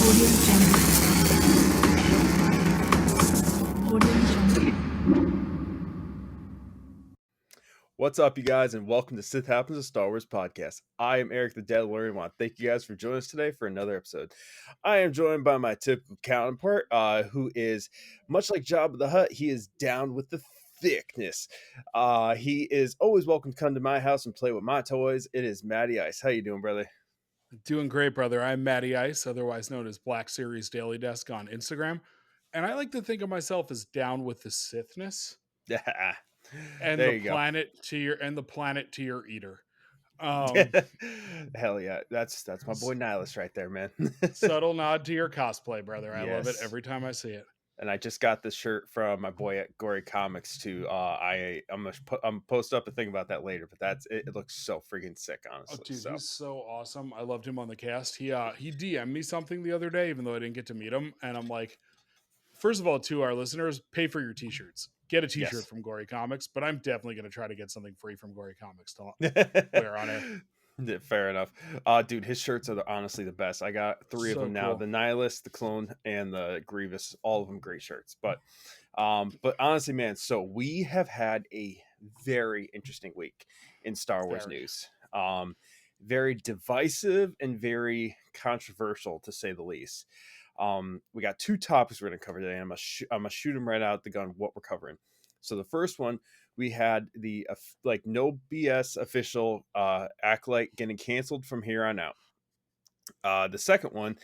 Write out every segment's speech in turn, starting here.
Audio Jungle. Audio Jungle. What's up, you guys, and welcome to Sith Happens, a Star Wars podcast. I am Eric the Dadalorian. I want to thank you guys for joining us today for another episode. I am joined by my typical counterpart, who is, much like Jabba the Hutt, he is down with the thickness. He is always welcome to come to my house and play with my toys. It is Matty Ice. How you doing, brother? Doing great, brother. I'm Matty Ice, otherwise known as Black Series Daily Desk on Instagram. And I like to think of myself as down with the Sithness Yeah, and there the you go. planet to your eater. Hell yeah, that's my boy Nihilus right there, man. Subtle nod to your cosplay, brother. I love it Yes. every time I see it. And I just got this shirt from my boy at Gory Comics too. I'm post up a thing about that later, but it looks so freaking sick, honestly. Oh, dude, So he's so awesome. I loved him on the cast. He DM'd me something the other day, even though I didn't get to meet him. And I'm like, first of all, to our listeners, pay for your t-shirts. Get a t-shirt yes. from Gory Comics, but I'm definitely going to try to get something free from Gory Comics to wear on it. Yeah, fair enough. Dude, his shirts are honestly the best. I got three of So them now: cool. the Nihilist, the Clone, and the Grievous. All of them great shirts. But honestly, man, so we have had a very interesting week in Star Wars news. Very divisive and very controversial, to say the least. We got two topics we're going to cover today. I'm gonna shoot them right out the gun. What we're covering. So the first one, we had the no BS official Acolyte getting canceled from here on out. The second one,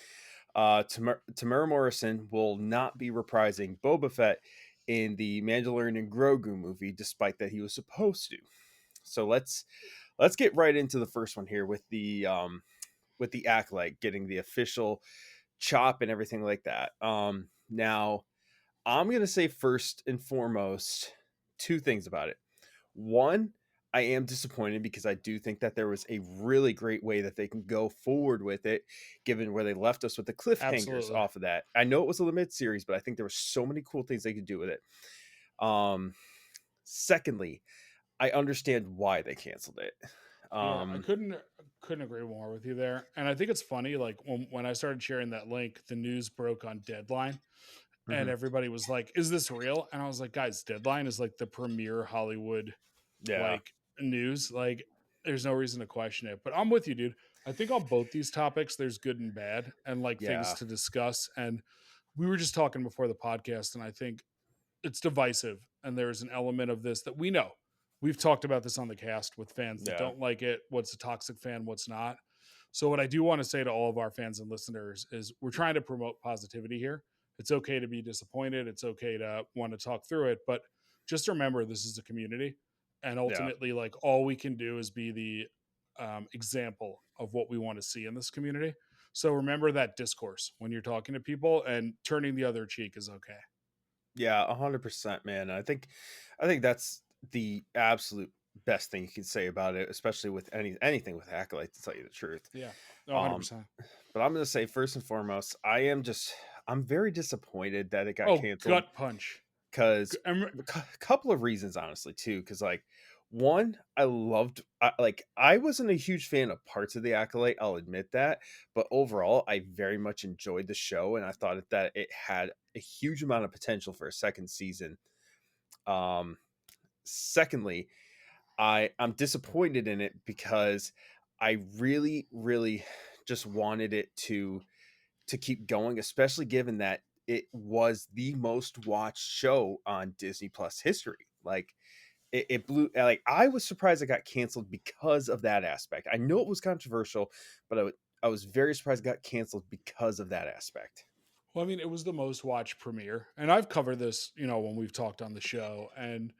Tamara Morrison will not be reprising Boba Fett in the Mandalorian and Grogu movie, despite that he was supposed to. So let's get right into the first one here with the Acolyte getting the official chop and everything like that. Now I'm gonna say first and foremost two things about it. One, I am disappointed because I do think that there was a really great way that they can go forward with it, given where they left us with the cliffhangers Absolutely. off of that. I know it was a limited series, but I think there were so many cool things they could do with it. Secondly, I understand why they canceled it. I couldn't agree more with you there. And I think it's funny, like when I started sharing that link, the news broke on Deadline. And everybody was like, "Is this real?" And I was like, "Guys, Deadline is like the premier Hollywood like news. Like, there's no reason to question it." But I'm with you, dude. I think on both these topics, there's good and bad, and like things to discuss. And we were just talking before the podcast, and I think it's divisive. And there's an element of this that we know. We've talked about this on the cast with fans that don't like it. What's a toxic fan? What's not? So what I do want to say to all of our fans and listeners is we're trying to promote positivity here. It's okay to be disappointed. It's okay to want to talk through it, but just remember this is a community, and ultimately, like all we can do is be the example of what we want to see in this community. So remember that discourse when you're talking to people, and turning the other cheek is okay. Yeah, 100%, man. I think that's the absolute best thing you can say about it, especially with anything with Acolyte, to tell you the truth. Yeah, 100%. But I'm going to say first and foremost, I'm very disappointed that it got canceled. Gut punch. Because a couple of reasons, honestly, too. Because one, I wasn't a huge fan of parts of the Acolyte, I'll admit that, but overall, I very much enjoyed the show, and I thought that it had a huge amount of potential for a second season. Secondly, I'm disappointed in it because I really, really just wanted it to keep going, especially given that it was the most watched show on Disney Plus history. Like it blew. Like I was surprised it got canceled because of that aspect. I know it was controversial, but I was very surprised it got canceled because of that aspect. Well, I mean, it was the most watched premiere, and I've covered this, when we've talked on the show, and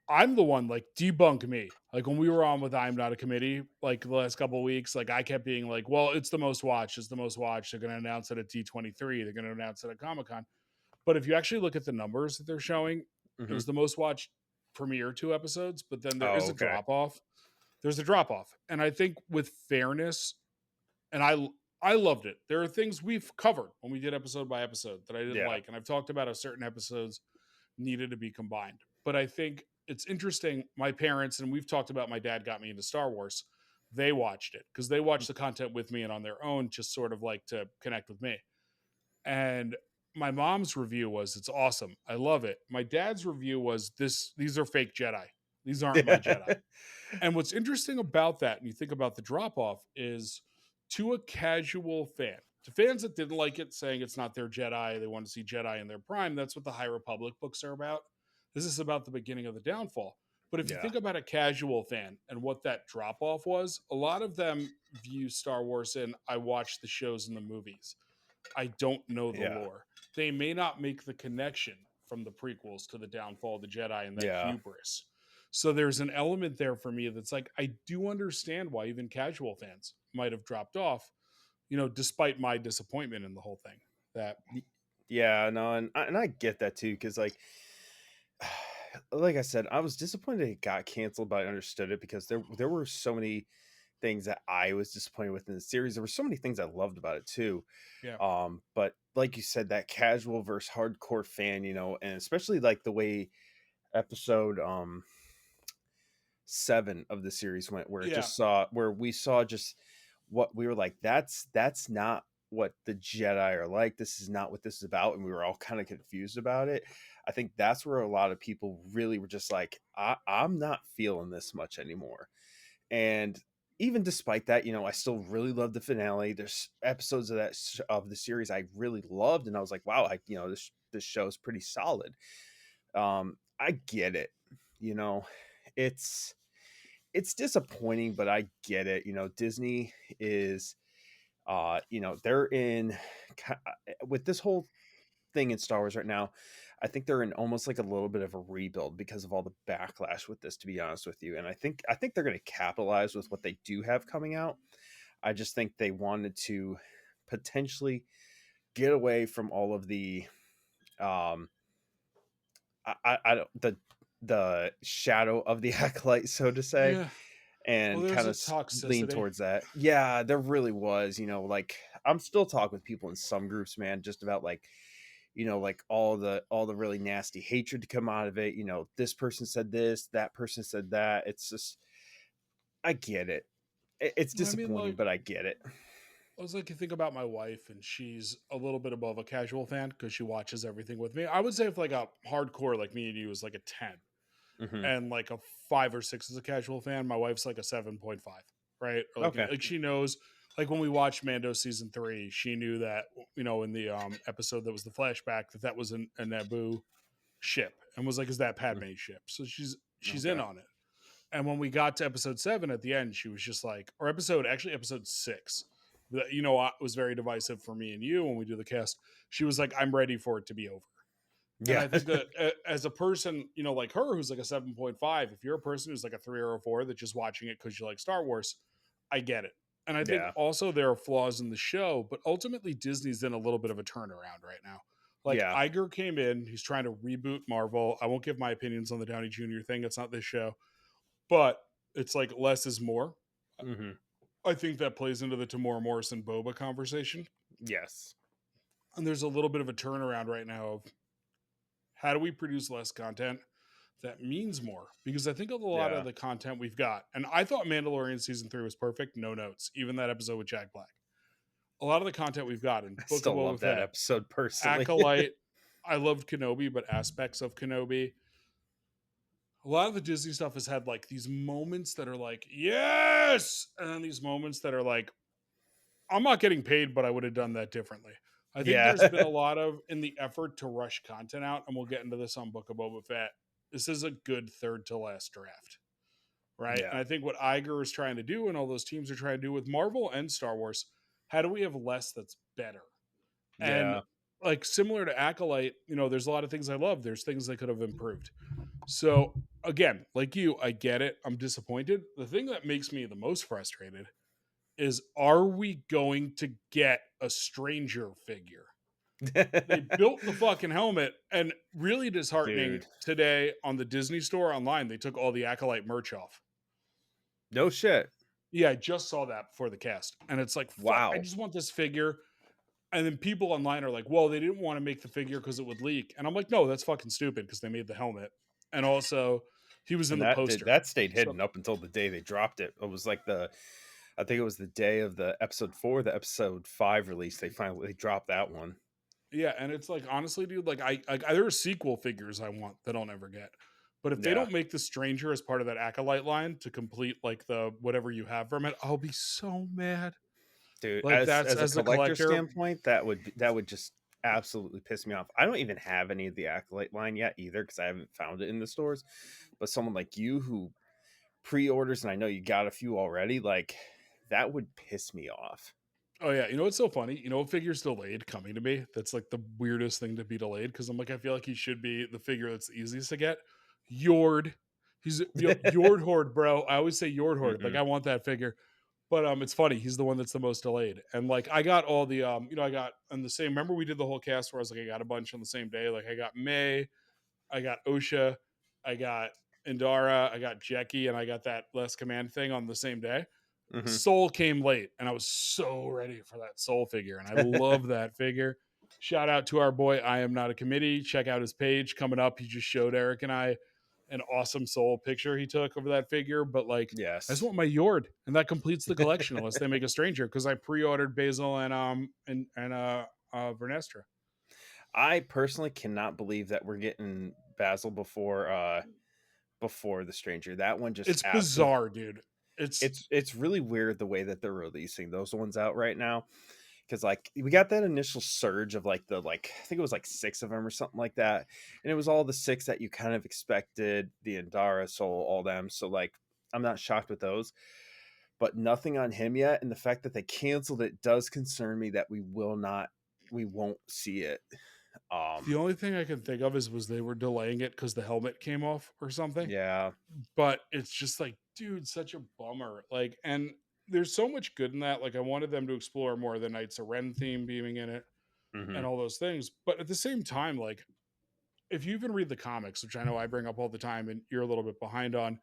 I'm the one like debunk me. Like when we were on with I'm Not a Committee, like the last couple of weeks, like I kept being like, well, it's the most watched. It's the most watched. They're going to announce it at D23. They're going to announce it at Comic-Con. But if you actually look at the numbers that they're showing, it was the most watched premiere 2 episodes, but then there is a drop off. There's a drop off. And I think with fairness, and I loved it. There are things we've covered when we did episode by episode that I didn't like. And I've talked about how certain episodes needed to be combined. But I think it's interesting. My parents, and we've talked about my dad got me into Star Wars. They watched it because they watched the content with me and on their own, just sort of like to connect with me. And my mom's review was, it's awesome. I love it. My dad's review was, these are fake Jedi. These aren't my Jedi. And what's interesting about that, and you think about the drop off, is to a casual fan, to fans that didn't like it, saying it's not their Jedi, they want to see Jedi in their prime. That's what the High Republic books are about. This is about the beginning of the downfall. But if you Yeah. think about a casual fan and what that drop off was, a lot of them view Star Wars in, I watch the shows and the movies. I don't know the Yeah. lore. They may not make the connection from the prequels to the downfall of the Jedi and that Yeah. hubris. So there's an element there for me that's like, I do understand why even casual fans might have dropped off, despite my disappointment in the whole thing. That Yeah, no, and I get that too, because like I said, I was disappointed it got canceled, but I understood it because there were so many things that I was disappointed with in the series. There were so many things I loved about it too. Yeah. But like you said, that casual versus hardcore fan, and especially like the way episode 7 of the series went, where we saw just what we were like, that's not what the Jedi are like. This is not what this is about, and we were all kind of confused about it. I think that's where a lot of people really were just like, I'm not feeling this much anymore. And even despite that, I still really love the finale. There's episodes of of the series I really loved, and I was like, wow, this show is pretty solid. I get it. It's disappointing, but I get it. Disney is they're in with this whole thing in Star Wars right now. I think they're in almost like a little bit of a rebuild because of all the backlash with this, to be honest with you. And I think they're going to capitalize with what they do have coming out. I just think they wanted to potentially get away from all of the I don't the shadow of the Acolyte, so to say. Yeah. And kind of lean toxicity towards that. Yeah, there really was, like I'm still talking with people in some groups, man, just about like, like all the really nasty hatred to come out of it. This person said this, that person said that. It's just, I get it. It's disappointing, but I get it. I was like, you think about my wife, and she's a little bit above a casual fan because she watches everything with me. I would say if like a hardcore like me and you is like a 10, Mm-hmm. and like a 5 or 6 is a casual fan, my wife's like a 7.5, right? Or like, Okay. like she knows, like when we watched Mando season 3, she knew that, in the episode that was the flashback, that was a Naboo ship, and was like, is that Padme's ship? So she's in on it. And when we got to episode 7 at the end, she was just like, or episode 6, that, it was very divisive for me and you when we do the cast. She was like, I'm ready for it to be over. Yeah. And I think that as a person, like her, who's like a 7.5, if you're a person who's like a 3 or a 4 that's just watching it because you like Star Wars, I get it. And I think also there are flaws in the show, but ultimately Disney's in a little bit of a turnaround right now. Like Iger came in, he's trying to reboot Marvel. I won't give my opinions on the Downey Jr. thing. It's not this show, but it's like less is more. Mm-hmm. I think that plays into the Tamora Morrison Boba conversation. Yes. And there's a little bit of a turnaround right now of how do we produce less content that means more? Because I think a lot of the content we've got, and I thought Mandalorian season 3 was perfect, no notes, even that episode with Jack Black. A lot of the content we've got in Book of Boba Fett, episode personally. Acolyte, I loved Kenobi, but aspects of Kenobi. A lot of the Disney stuff has had like these moments that are like, yes! And then these moments that are like, I'm not getting paid, but I would have done that differently. I think there's been a lot of, in the effort to rush content out, and we'll get into this on Book of Boba Fett, this is a good third to last draft, right? Yeah. And I think what Iger is trying to do, and all those teams are trying to do with Marvel and Star Wars, how do we have less that's better? And like similar to Acolyte, there's a lot of things I love. There's things that could have improved. So again, like you, I get it. I'm disappointed. The thing that makes me the most frustrated is, are we going to get a Stranger figure? They built the fucking helmet, and really disheartening today on the Disney store online, they took all the Acolyte merch off. No shit. Yeah, I just saw that before the cast, and it's like, fuck, wow, I just want this figure. And then people online are like, well, they didn't want to make the figure because it would leak. And I'm like, no, that's fucking stupid because they made the helmet. And also, he was in the poster. That stayed hidden up until the day they dropped it. It was like I think it was the day of the episode 4, the episode 5 release. They finally dropped that one. Yeah, and it's like honestly, dude, like I there are sequel figures I want that I'll never get. But if they Yeah, don't make the Stranger as part of that Acolyte line to complete like the whatever you have from it, I'll be so mad. dude. Like As that's a as a collector collector. standpoint, that would just absolutely piss me off. I don't even have any of the Acolyte line yet either because I haven't found it in the stores. But someone like you who pre-orders, and I know you got a few already, like that would piss me off. Oh yeah, you know what's so funny? You know what figure's delayed coming to me? That's like the weirdest thing to be delayed because I'm like, I feel like he should be the figure that's the easiest to get. Yord. He's Yord Horde, bro. I always say Yord Horde. Like Mm-mm. I want that figure. But it's funny, he's the one that's the most delayed. And like I got all the I got on the same, remember we did the whole cast where I was like, I got a bunch on the same day. Like I got May, I got Osha, I got Indara, I got Jackie, and I got that Last Command thing on the same day. Hmm. Soul came late, and I was so ready for that Soul figure, and I love that figure. Shout out to our boy, I Am Not a Committee. Check out his page coming up. He just showed Eric and I an awesome Soul picture he took over that figure. But like, I just Yes. want my Yord, and that completes the collection unless they make a Stranger because I pre-ordered Basil and Vernestra. I personally cannot believe that we're getting Basil before the Stranger. That one just It's absolutely, bizarre, dude. It's it's really weird the way that they're releasing those ones out right now. Because like we got that initial surge of like the like I think it was like 6 of them or something like that, and it was all the 6 that you kind of expected, the Indara, Soul, all them. So like I'm not shocked with those, but nothing on him yet. And the fact that they canceled it does concern me that we won't see it. the only thing I can think of was they were delaying it because the helmet came off or something. Yeah. But it's just like, dude, such a bummer. Like, and there's so much good in that. Like, I wanted them to explore more of the Knights of Ren theme being in it Hmm. and all those things. But at the same time, like, if you even read the comics, which I know I bring up all the time and you're a little bit behind on,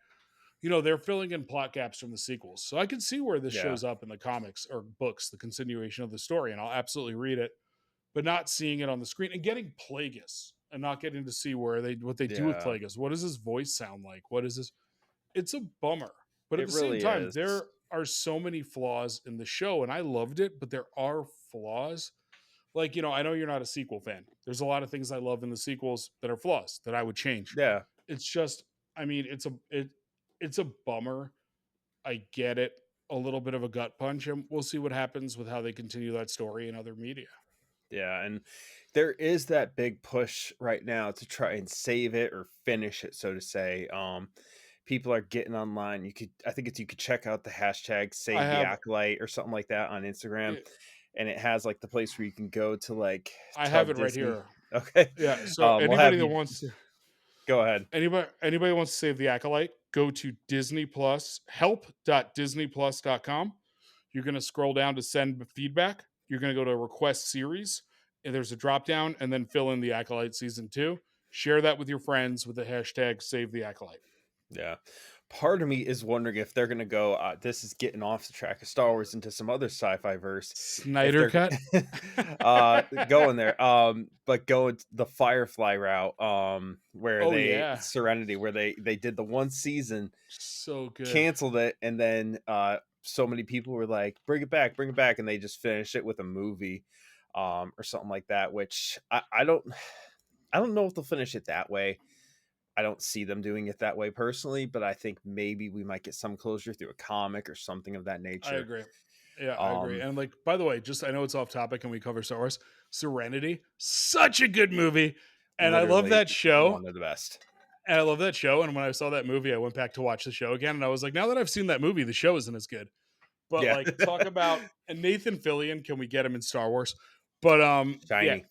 they're filling in plot gaps from the sequels. So I can see where this Yeah. shows up in the comics or books, the continuation of the story, and I'll absolutely read it, but not seeing it on the screen and getting Plagueis and not getting to see what they do with Yeah. Plagueis. What does his voice sound like? What is this? It's a bummer. But at It the same really time, is. there are so many flaws in the show, and I loved it, but there are flaws. Like, I know you're not a sequel fan. There's a lot of things I love in the sequels that are flaws that I would change. Yeah. It's just, I mean, it's a bummer. I get it. A little bit of a gut punch, and we'll see what happens with how they continue that story in other media. Yeah, and there is that big push right now to try and save it or finish it, so to say. People are getting online. I think you could check out the hashtag I Save the have Acolyte or something like that on Instagram, it, and it has like the place where you can go to like I have tug it right Disney. here. Okay, Yeah. So we'll anybody have that you wants to go ahead. anybody wants to save the Acolyte, go to Disney Plus, help.disneyplus.com. You're going to scroll down to send feedback. You're going to go to request series, and there's a drop down, and then fill in the Acolyte season 2. Share that with your friends with the hashtag Save the Acolyte. Yeah. Part of me is wondering if they're going to go, this is getting off the track of Star Wars into some other sci-fi verse. If Snyder they're cut. going there, but go the Firefly route, where Oh yeah, Serenity, where they did the one season, so good. canceled it, and then so many people were like, bring it back, and they just finished it with a movie, or something like that. Which I don't know if they'll finish it that way. I don't see them doing it that way personally, but I think maybe we might get some closure through a comic or something of that I nature. agree. Yeah, I agree. Um, And like, by the way, just I know it's off topic and we cover Star Wars. Serenity, such a good movie, and I love Literally that show. one of the best. And I love that show. And when I saw that movie, I went back to watch the show again, and I was like, now that I've seen that movie, the show isn't as good. But Yeah. like, talk about and Nathan Fillion. Can we get him in Star Wars? But yeah, Shiny.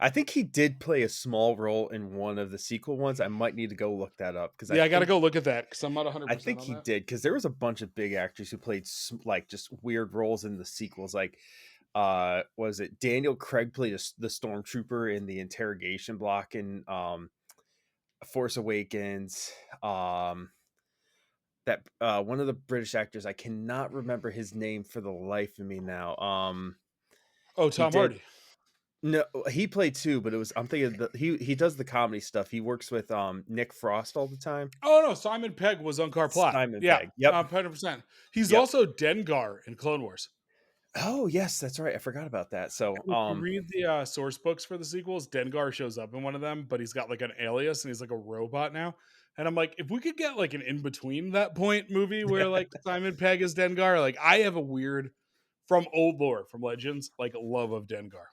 I think he did play a small role in one of the sequel ones. I might need to go look that up because yeah, I got to go look at that because I'm not 100 I percent think on he that. did because there was a bunch of big actors who played like just weird roles in the sequels. Like, was it Daniel Craig played the stormtrooper in the interrogation block in Force Awakens. That one of the British actors, I cannot remember his name for the life of me now. Oh, He Tom did. Hardy. No, he played too, but I'm thinking he does the comedy stuff. He works with Nick Frost all the time. Oh no, Simon Pegg was Unkar Plot. Simon Yeah, Pegg. Yep. 100%. He's Yep. also Dengar in Clone Wars. Oh yes, that's right. I forgot about that. So If you read the source books for the sequels, Dengar shows up in one of them, but he's got like an alias and he's like a robot now. And I'm like, if we could get like an in between that point movie where like Simon Pegg is Dengar, like I have a weird from old lore, from Legends, like love of Dengar.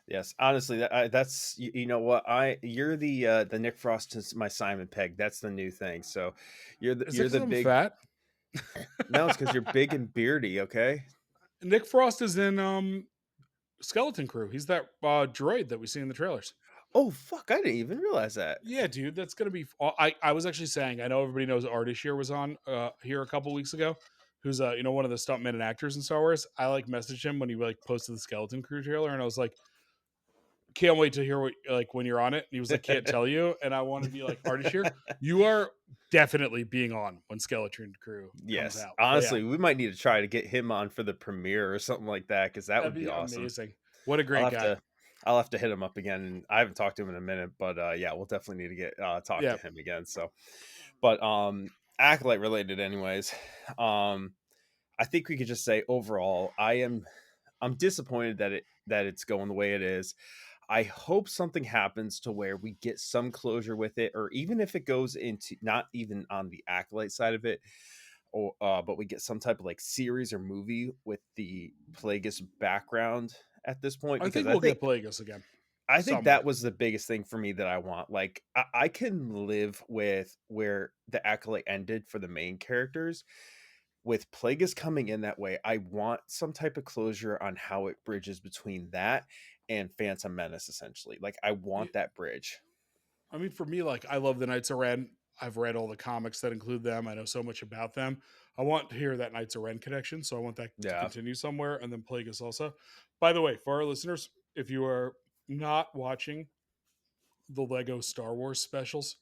yes, honestly, that's you know what you're the Nick Frost is my Simon Pegg. That's the new thing. So Is it you're because the I'm big fat? no, it's because you're big and beardy. Okay. Nick Frost is in Skeleton Crew. He's that droid that we see in the trailers. Oh fuck, I didn't even realize that. Yeah, dude, that's gonna be. I was actually saying, I know everybody knows Ardashir was on here a couple weeks ago, who's one of the stuntmen and actors in Star Wars. I like messaged him when he like posted the Skeleton Crew trailer, and I was like, can't wait to hear what like when you're on it. And he was like, can't tell you, and I want to be like, Ardashir, you are definitely being on when Skeleton Crew comes Yes, out. But yeah, honestly, we might need to try to get him on for the premiere or something like that because that that'd would be be awesome. amazing. What a I'll great have guy. to I'll have to hit him up again, and I haven't talked to him in a minute, but yeah, we'll definitely need to get talk Yeah, to him again. So, but Acolyte related, anyways. Um, I think we could just say overall, I'm disappointed that it's going the way it is. I hope something happens to where we get some closure with it, or even if it goes into not even on the Acolyte side of it, or but we get some type of like series or movie with the Plagueis background at this point, I because think we'll get Plagueis again I think somewhere. that was the biggest thing for me that I want. Like, I can live with where the Acolyte ended for the main characters. With Plagueis coming in that way, I want some type of closure on how it bridges between that and Phantom Menace, essentially. Like, I want that bridge. I mean, for me, like I love the Knights of Ren. I've read all the comics that include them. I know so much about them. I want to hear that Knights of Ren connection, so I want that to Yeah. continue somewhere. And then Plagueis also. By the way, for our listeners, if you are not watching the Lego Star Wars specials,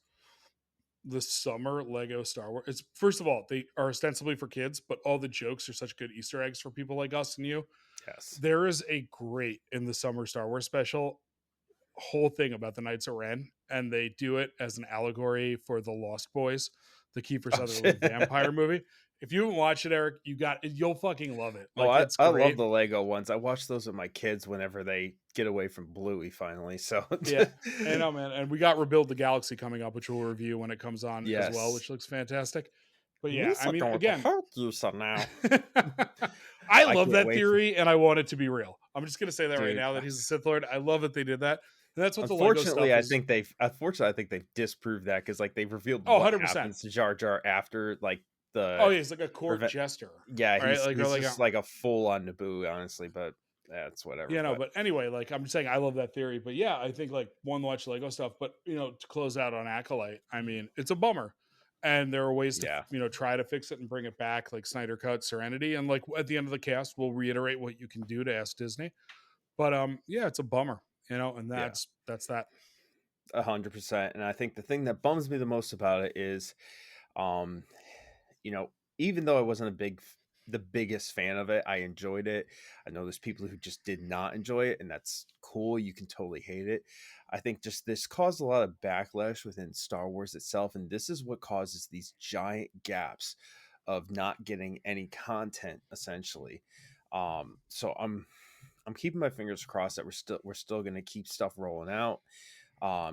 the summer Lego Star Wars, it's first of all they are ostensibly for kids, but all the jokes are such good Easter eggs for people like us and you. Yes. There is a great in the summer Star Wars special whole thing about the Knights of Ren, and they do it as an allegory for the Lost Boys, the Kiefer Oh, Sutherland shit. vampire movie. If you haven't watched it, Eric, you'll fucking love it. Oh, Like it's I love great. the Lego ones. I watch those with my kids whenever they get away from Bluey finally. So, Yeah, I know, man. And we got Rebuild the Galaxy coming up, which we'll review when it comes on as well, yes. which looks fantastic. But yeah, I Lisa mean, going to again, hurt you so now. I I love can't that wait. theory, and I want it to be real. I'm just gonna say that right Dude, now that he's a Sith Lord. I love that they did that. And that's what the Lego stuff is. Unfortunately, I think they've disproved that because like they've revealed Oh, what 100%. happens to Jar Jar after like Oh, the yeah, he's like a court reve- jester, yeah, right? Like, or he's like just like a full on Naboo, honestly, but that's whatever. you know, But but anyway, like I'm saying, I love that theory. But yeah, I think like one watch Lego stuff. But to close out on Acolyte, I mean, it's a bummer, and there are ways to yeah, try to fix it and bring it back, like Snyder Cut, Serenity, and like at the end of the cast, we'll reiterate what you can do to ask Disney. But yeah, it's a bummer, and yeah, that's that. 100%. And I think the thing that bums me the most about it is, um, you know, even though I wasn't the biggest fan of it, I enjoyed it. I know there's people who just did not enjoy it, and that's cool. You can totally hate it. I think just this caused a lot of backlash within Star Wars itself, and this is what causes these giant gaps of not getting any content, essentially. So I'm keeping my fingers crossed that we're still going to keep stuff rolling out,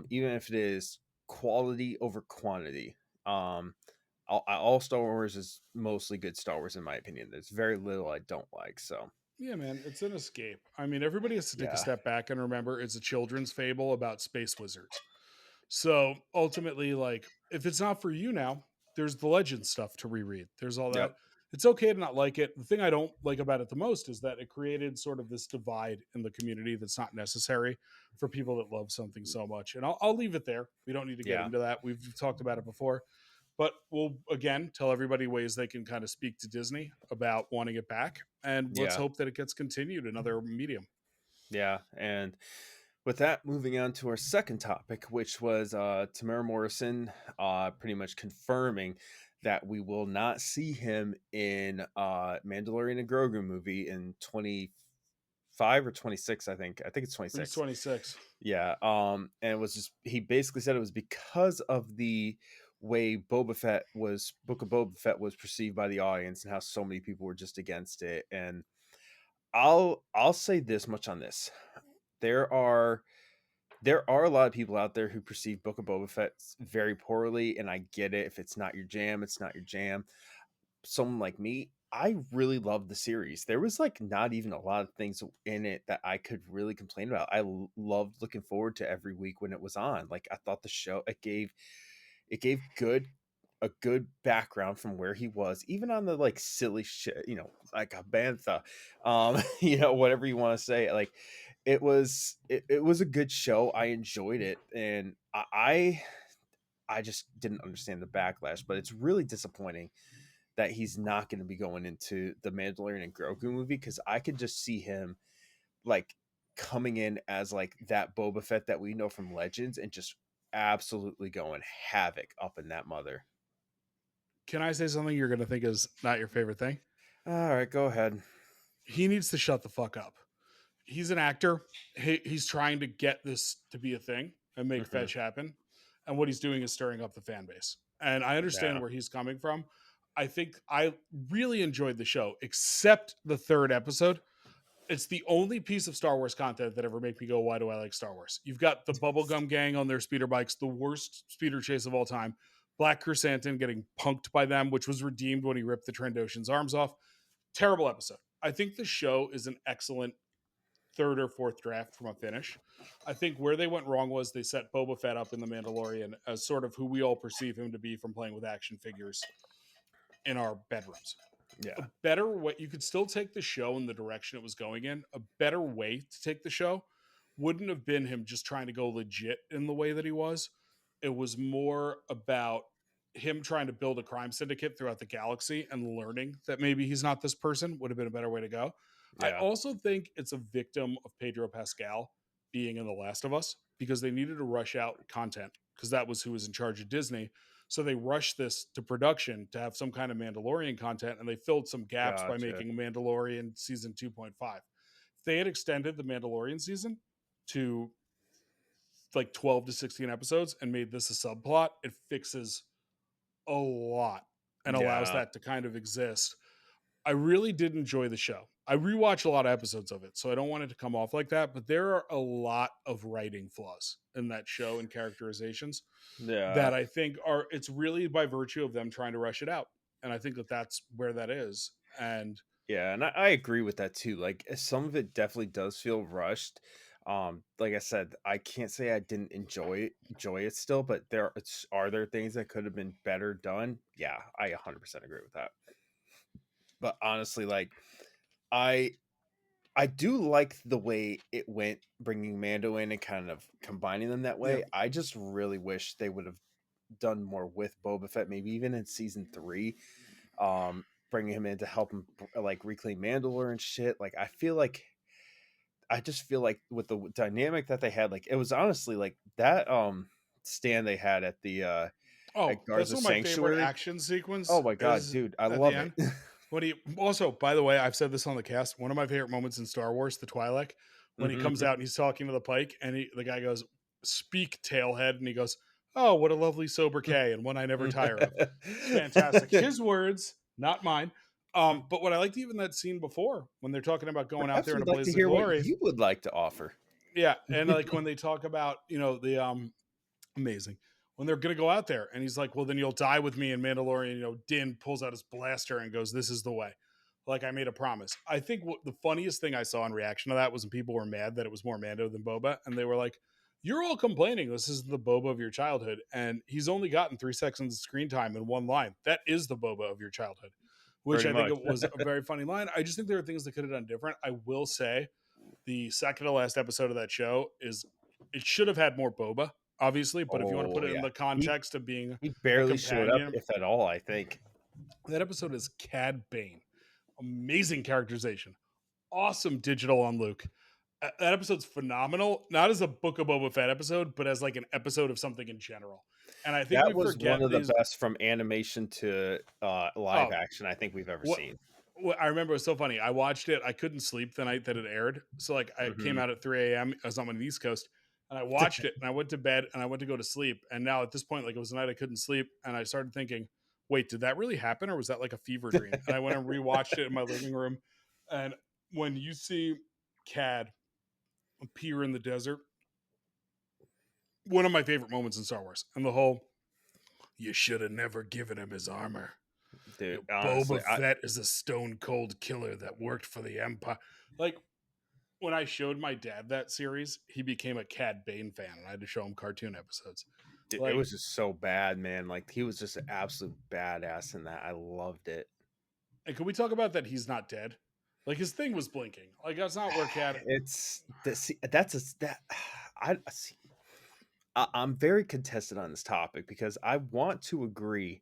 even if it is quality over quantity. All Star Wars is mostly good Star Wars in my opinion. There's very little I don't like. So Yeah, man, it's an escape. I mean, everybody has to take a yeah, step back and remember it's a children's fable about space wizards. So ultimately, like, if it's not for you now, there's the legend stuff to reread. There's all yep, that. It's okay to not like it. The thing I don't like about it the most is that it created sort of this divide in the community that's not necessary for people that love something so much. And I'll leave it there. We don't need to get yeah, into that. We've talked about it before. But we'll again tell everybody ways they can kind of speak to Disney about wanting it back. And let's yeah, hope that it gets continued in other medium. yeah. And with that, moving on to our second topic, which was Tamara Morrison pretty much confirming that we will not see him in Mandalorian and Grogu movie in 25 or 26, I think. I think it's It's 26. 26. Yeah. And it was just he basically said it was because of the way Book of Boba Fett was perceived by the audience and how so many people were just against it. And I'll say this much on this. There are a lot of people out there who perceive Book of Boba Fett very poorly, and I get it. If it's not your jam, it's not your jam. Someone like me, I really loved the series. There was like not even a lot of things in it that I could really complain about. I loved looking forward to every week when it was on. Like I thought the show it gave a good background from where he was, even on the like silly shit, like a bantha, whatever you want to say. Like it was a good show. I enjoyed it, and I just didn't understand the backlash. But it's really disappointing that he's not going to be going into the Mandalorian and Grogu movie, because I could just see him like coming in as like that Boba Fett that we know from Legends and just absolutely going havoc up in that mother. Can I say something you're going to think is not your favorite thing? All right, go ahead. He needs to shut the fuck up. He's an actor. He's trying to get this to be a thing and make fetch happen. And what he's doing is stirring up the fan base. And I understand where he's coming from. I think I really enjoyed the show, except the third episode. It's the only piece of Star Wars content that ever made me go, why do I like Star Wars? You've got the Bubblegum Gang on their speeder bikes, the worst speeder chase of all time. Black Chrysanthemum getting punked by them, which was redeemed when he ripped the Trandoshan's arms off. Terrible episode. I think the show is an excellent third or fourth draft from a finish. I think where they went wrong was they set Boba Fett up in The Mandalorian as sort of who we all perceive him to be from playing with action figures in our bedrooms. Yeah. A better way, you could still take the show in the direction it was going in. A better way to take the show wouldn't have been him just trying to go legit in the way that he was. It was more about him trying to build a crime syndicate throughout the galaxy and learning that maybe he's not this person would have been a better way to go. Yeah. I also think it's a victim of Pedro Pascal being in The Last of Us, because they needed to rush out content because that was who was in charge of Disney. So they rushed this to production to have some kind of Mandalorian content, and they filled some gaps by making Mandalorian season 2.5. If they had extended the Mandalorian season to like 12 to 16 episodes and made this a subplot, it fixes a lot and allows that to kind of exist. I really did enjoy the show. I rewatched a lot of episodes of it, so I don't want it to come off like that, but there are a lot of writing flaws in that show and characterizations that I think it's really by virtue of them trying to rush it out. And I think that that's where that is. And and I agree with that too. Like some of it definitely does feel rushed. Like I said, I can't say I didn't enjoy it still, but are there things that could have been better done? Yeah, I 100% agree with that. But honestly, like I do like the way it went, bringing Mando in and kind of combining them that way. I just really wish they would have done more with Boba Fett, maybe even in season 3, bringing him in to help him like reclaim Mandalore and shit. Like I just feel like with the dynamic that they had, like it was honestly like that stand they had at the at Garza that's one of my Sanctuary favorite action sequence. Oh my god, dude, I love it. When he also, by the way, I've said this on the cast, one of my favorite moments in Star Wars, the Twi'lek, when he comes out and he's talking to the Pike, and the guy goes, "Speak, tailhead," and he goes, "Oh, what a lovely sobriquet, and one I never tire of." Fantastic. His words, not mine. But what I liked even that scene before, when they're talking about going out there in a blaze of glory, what you would like to offer. Yeah, and like when they talk about the amazing. When they're going to go out there and he's like, well, then you'll die with me in Mandalorian. Din pulls out his blaster and goes, this is the way. Like I made a promise. I think the funniest thing I saw in reaction to that was when people were mad that it was more Mando than Boba. And they were like, you're all complaining this is the Boba of your childhood. And he's only gotten 3 seconds of screen time in one line. That is the Boba of your childhood, which I think it was a very funny line. I just think there are things that could have done different. I will say the second to last episode of that show it should have had more Boba. Obviously, but if you want to put it in the context of being he barely showed up, if at all, I think. That episode is Cad Bane. Amazing characterization. Awesome digital on Luke. That episode's phenomenal. Not as a Book of Boba Fett episode, but as like an episode of something in general. And I think that was one of the best from animation to live action I think we've ever seen. I remember it was so funny. I watched it. I couldn't sleep the night that it aired. So like I came out at 3 a.m. I was on the East Coast. And I watched it and I went to bed and I went to go to sleep. And now at this point, like it was a night I couldn't sleep. And I started thinking, wait, did that really happen? Or was that like a fever dream? And I went and rewatched it in my living room. And when you see Cad appear in the desert, one of my favorite moments in Star Wars, and the whole "you should have never given him his armor." Dude, Boba honestly, Fett is a stone cold killer that worked for the Empire. Like, when I showed my dad that series, he became a Cad Bane fan, and I had to show him cartoon episodes. dude, it Like, was just so bad, man. Like he was just an absolute badass in that. I loved it. and can we talk about that? He's not dead. Like, his thing was blinking. Like, that's not where Cad. It's that's a that I see. I'm very contested on this topic because I want to agree,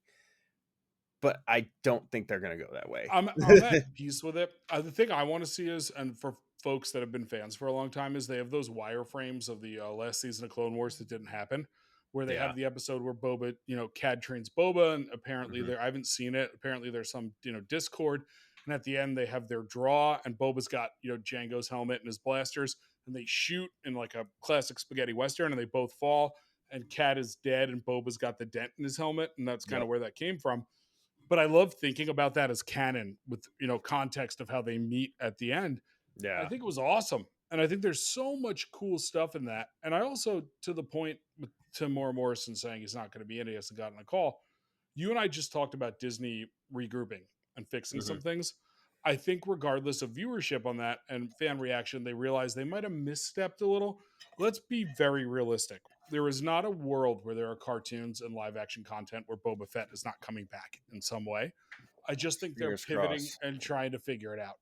but I don't think they're gonna go that way. I'm at peace with it. The thing I want to see is, and for folks that have been fans for a long time, is they have those wireframes of the last season of Clone Wars that didn't happen, where they Yeah. have the episode where Boba, Cad trains Boba, and apparently Mhm. there, I haven't seen it. Apparently there's some, Discord, and at the end they have their draw, and Boba's got, Django's helmet and his blasters, and they shoot in like a classic spaghetti western, and they both fall, and Cad is dead, and Boba's got the dent in his helmet, and that's kind Yep. of where that came from. But I love thinking about that as canon with context of how they meet at the end. I Yeah. think it was awesome, and I think there's so much cool stuff in that. And I also, to the point with Timor Morrison saying he's not going to be in it, he hasn't gotten a call. You and I just talked about Disney regrouping and fixing Mhm. some things. I think regardless of viewership on that and fan reaction, they realize they might have misstepped a little. Let's be very realistic. There is not a world where there are cartoons and live action content where Boba Fett is not coming back in some way. I just think they're Fingers pivoting crossed. and trying to figure it out.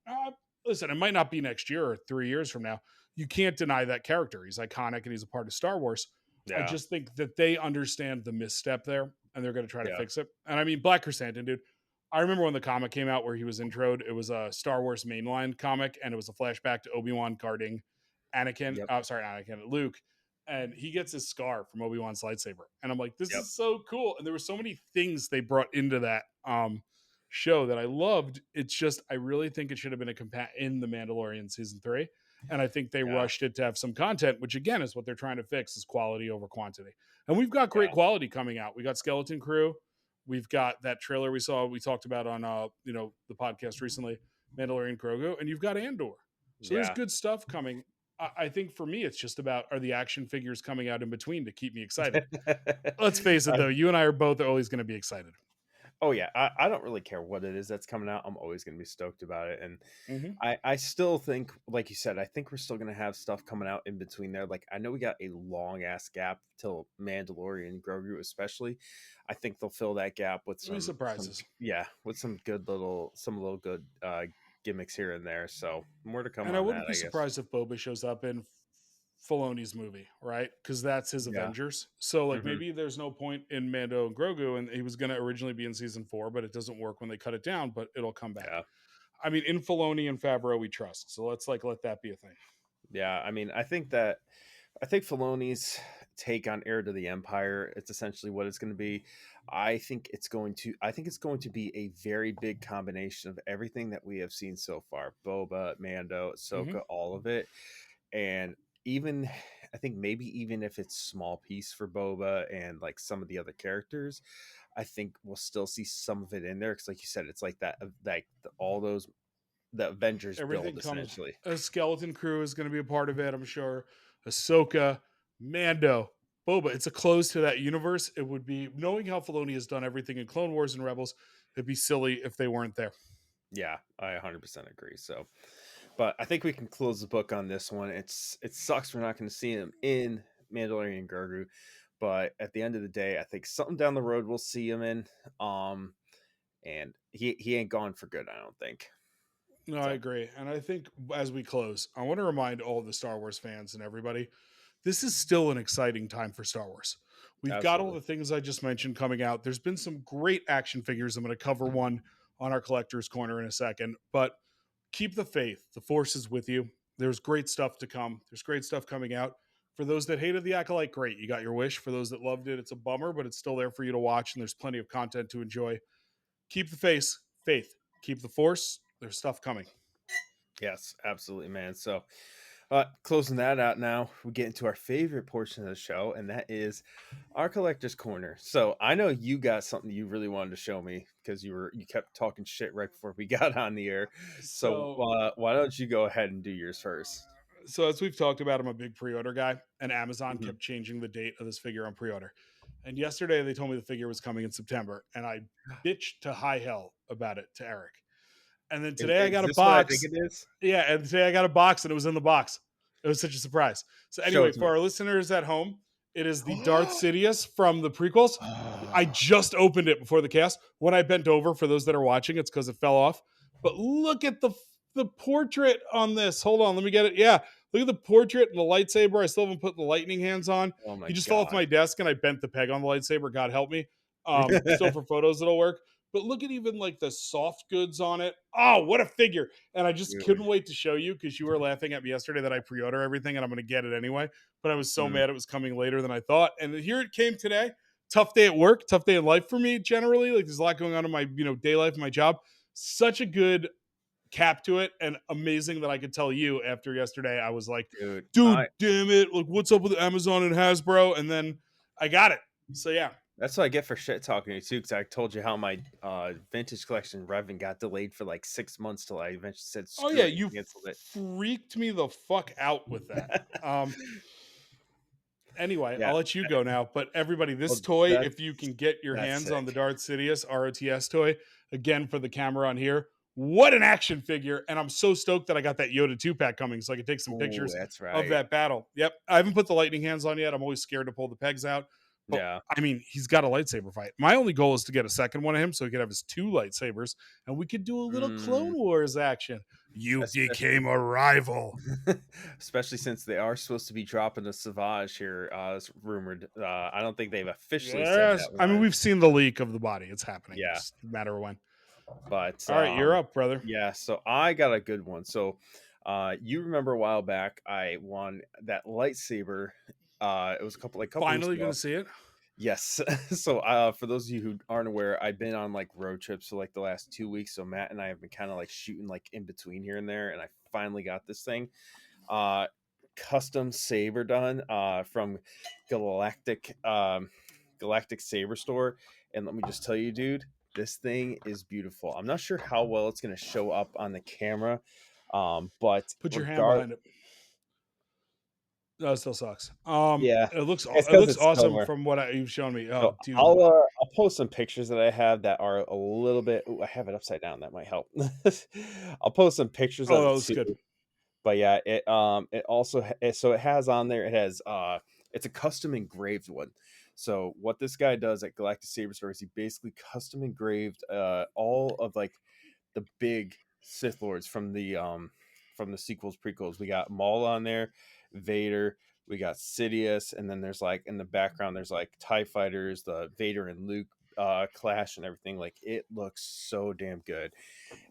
Listen, it might not be next year or 3 years from now. You can't deny that character. He's iconic and he's a part of Star Wars. I Yeah. just think that they understand the misstep there and they're going to try to Yeah. fix it. And I mean, Black Chrysanthemum, dude. I remember when the comic came out where he was introed. It was a Star Wars mainline comic, and it was a flashback to Obi-Wan guarding Anakin. Yep. Sorry, Anakin, Luke, and he gets his scar from Obi-Wan's lightsaber. And I'm like, this Yep. is so cool. And there were so many things they brought into that show that I loved. It's just I really think it should have been in the Mandalorian season 3. And I think they Yeah. rushed it to have some content, which again is what they're trying to fix, is quality over quantity. And we've got great Yeah. quality coming out. We got Skeleton Crew. We've got that trailer we talked about on the podcast recently, Mandalorian Grogu, and you've got Andor. So there's Yeah. good stuff coming. I think for me, it's just about, are the action figures coming out in between to keep me excited? Let's face it, though, you and I are both always going to be excited. Oh yeah, I don't really care what it is that's coming out. I'm always going to be stoked about it, and Mm-hmm. I still think, like you said, I think we're still going to have stuff coming out in between there. Like I know we got a long ass gap till Mandalorian Grogu, especially. I think they'll fill that gap with Some surprises. with some little good gimmicks here and there. So more to come And I on wouldn't that, be I guess. surprised if Boba shows up in Filoni's movie, right? Because that's his Yeah. Avengers. So like Hmm. maybe there's no point in Mando and Grogu, and he was going to originally be in season 4, but it doesn't work when they cut it down. But it'll come back. Yeah. I mean, in Filoni and Favreau, we trust. So let's let that be a thing. Yeah. I mean, I think Filoni's take on Heir to the Empire, it's essentially what it's going to be. I think it's going to be a very big combination of everything that we have seen so far. Boba, Mando, Ahsoka, Mm-hmm. all of it. And even I think maybe even if it's small piece for Boba and like some of the other characters, I think we'll still see some of it in there because like you said, it's like that all those the Avengers Everything build comes. essentially. A Skeleton Crew is going to be a part of it, I'm sure. Ahsoka, Mando, Boba. It's a close to that universe. It would be, knowing how Filoni has done everything in Clone Wars and Rebels, it'd be silly if they weren't there. Yeah, I 100% agree. So, but I think we can close the book on this one. It sucks we're not going to see him in Mandalorian Grogu, but at the end of the day, I think something down the road we'll see him in. And he ain't gone for good, I don't think. No, I agree. And I think as we close, I want to remind all the Star Wars fans and everybody, this is still an exciting time for Star Wars. We've got all Absolutely. the things I just mentioned coming out. There's been some great action figures. I'm going to cover one on our collector's corner in a second, but keep the faith. The Force is with you. There's great stuff to come. There's great stuff coming out. For those that hated the Acolyte, great. You got your wish. For those that loved it, it's a bummer, but it's still there for you to watch, and there's plenty of content to enjoy. Keep the faith. Keep the Force. There's stuff coming. Yes, absolutely, man. So Closing that out now, we get into our favorite portion of the show, and that is our collector's corner. So I know you got something you really wanted to show me because you kept talking shit right before we got on the air. So So, why don't you go ahead and do yours first? so as we've talked about, I'm a big pre-order guy, and Amazon Mhm. kept changing the date of this figure on pre-order. And yesterday they told me the figure was coming in September, and I bitched to high hell about it to Eric. And then today I Is got a this what I think box. it is? Yeah, and today I got a box, and it was in the box. It was such a surprise. So Show anyway, it to me. for our listeners at home, it is the Darth Sidious from the prequels. I Oh, just opened it before the cast. When I bent over, for those that are watching, it's because it fell off. But look at the portrait on this. Hold on, let me get it. Yeah, look at the portrait and the lightsaber. I still haven't put the lightning hands on. oh my He just fell off god. my desk, and I bent the peg on the lightsaber. God help me. Still for photos, it'll work. But look at even like the soft goods on it. Oh, what a figure! And I just Dude. couldn't wait to show you because you were laughing at me yesterday that I pre-order everything and I'm going to get it anyway. But I was so Mm, mad it was coming later than I thought. And here it came today. Tough day at work, tough day in life for me generally. Like there's a lot going on in my day life, my job. Such a good cap to it, and amazing that I could tell you after yesterday. I was like, dude, dude, damn it! Like, what's up with Amazon and Hasbro? And then I got it. So yeah. that's what I get for shit talking to you too. Because I told you how my vintage collection Revan got delayed for like 6 months till I eventually said Oh screw yeah, it and you canceled it. freaked me the fuck out with that. Anyway, Yeah, I'll let you go now. But everybody, this well, toy, that's if you can get your that's hands on the sick. Darth Sidious ROTS toy, again for the camera on here, what an action figure! And I'm so stoked that I got that Yoda 2-pack coming, so I can take some Oh, pictures that's of right. that battle. Yep, I haven't put the lightning hands on yet. I'm always scared to pull the pegs out. But Yeah. I mean, he's got a lightsaber fight. My only goal is to get a second one of him so he could have his 2 lightsabers, and we could do a little Mm, Clone Wars action. You especially became a rival. especially since they are supposed to be dropping the Savage here, it's rumored. I don't think they've officially said Yes. that I mean, one. we've seen the leak of the body. It's happening. Yeah, Just a matter of when. but All right, you're up, brother. yeah. So I got a good one. So, you remember a while back I won that lightsaber. It was a couple weeks Finally ago. gonna see it. Yes. So, for those of you who aren't aware, I've been on like road trips for like the last 2 weeks. So Matt and I have been kind of like shooting like in between here and there, and I finally got this thing. Uh, Custom Saber done from Galactic Galactic Saber store, and let me just tell you, dude, this thing is beautiful. I'm not sure how well it's gonna show up on the camera, but Put your hand regard, behind it. No, it still sucks. yeah, it's It because looks it's awesome silver. from what you've shown me. Oh, So dude. I'll post some pictures that I have that are a little bit. Ooh, I have it upside down. That might help. I'll post some pictures Oh, of that it looks too. good. But yeah, it also so it has on there. It has it's a custom engraved one. So what this guy does at Galactic Saber Store is he basically custom engraved all of like the big Sith Lords from the sequels, prequels. We got Maul on there, Vader, we got Sidious, and then there's like in the background there's like TIE fighters, the Vader and Luke clash and everything. Like it looks so damn good.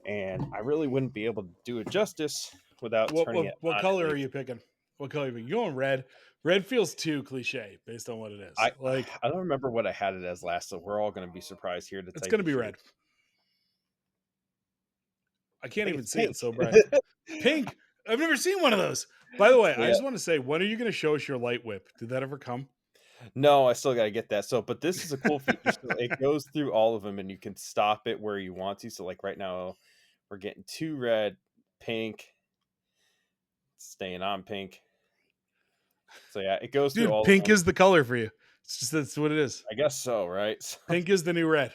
And I really wouldn't be able to do it justice without What turning what it what on at color are you least. picking? What color are you picking? You going red? Red feels too cliche based on what it is. I Like I don't remember what I had it as last, so we're all going to be surprised here to it's tell you gonna the be truth. red. I I can't think even it's see it. pink. It's so bright. Pink. I've never seen one of those. By the way, So I yeah, just want to say, when are you going to show us your light whip? Did that ever come? no, I still got to get that. So, but this is a cool feature. So it goes through all of them, and you can stop it where you want to. So, like right now, we're getting two red, pink, staying on pink. So yeah, it goes through Dude, all of pink them. is the color for you. It's just that's what it is. I guess so, right? Pink is the new red.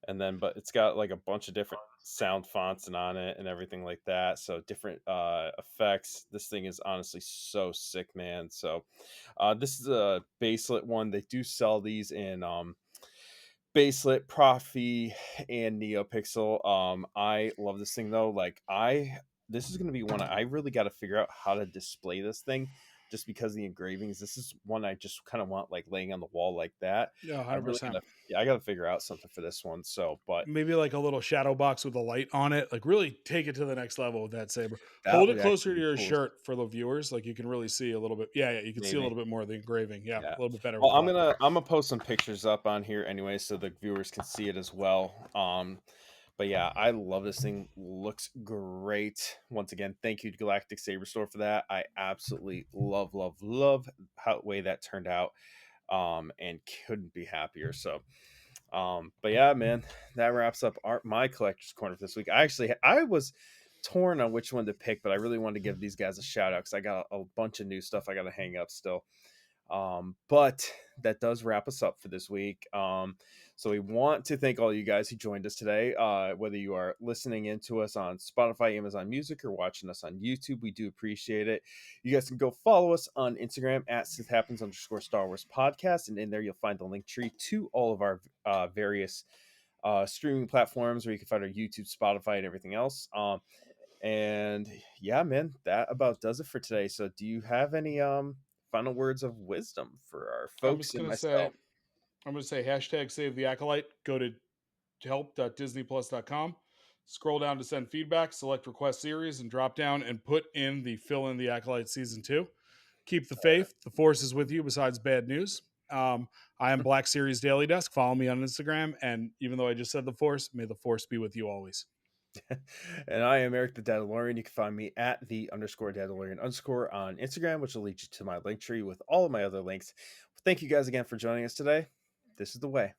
And then but it's got like a bunch of different sound fonts and on it and everything like that, so different effects. This thing is honestly so sick, man. So this is a baselit one. They do sell these in baselit, Profi, and Neopixel. I love this thing though. Like this is going to be one I really got to figure out how to display this thing, just because of the engravings. This is one I just kind of want like laying on the wall like that. Yeah, I really 100%. gotta, yeah, I gotta figure out something for this one. So, but Maybe like a little shadow box with a light on it. Like really take it to the next level with that saber. that Hold would it actually closer to be your cool. shirt for the viewers. Like you can really see a little bit. Yeah, yeah, you can see a Maybe. little bit more of the engraving. Yeah, Yeah. a little bit better Well, with I'm gonna post some pictures up on here anyway, so the viewers can see it as well. But yeah, I love this thing. Looks great. Once again, thank you to Galactic Saber Store for that. I absolutely love how way that turned out. And couldn't be happier. So but yeah, man, that wraps up my collector's corner for this week. I was torn on which one to pick, but I really wanted to give these guys a shout out because I got a bunch of new stuff I got to hang up still. But that does wrap us up for this week. So we want to thank all you guys who joined us today. Whether you are listening into us on Spotify, Amazon Music, or watching us on YouTube, we do appreciate it. You guys can go follow us on Instagram at Sith Happens _Star Wars podcast, and in there you'll find the link tree to all of our various streaming platforms where you can find our YouTube, Spotify, and everything else. And yeah, man, that about does it for today. So do you have any final words of wisdom for our folks and myself? I'm going to say hashtag save the Acolyte. Go to help.disneyplus.com. Scroll down to send feedback, select request series, and drop down and put in the fill in the Acolyte season 2. Keep the faith. The Force is with you besides bad news. I am Black Series Daily Desk. Follow me on Instagram. And even though I just said the Force, may the Force be with you always. And I am Eric the Dadalorian. You can find me at the _Dadalorian _ on Instagram, which will lead you to my link tree with all of my other links. Thank you guys again for joining us today. This is the way.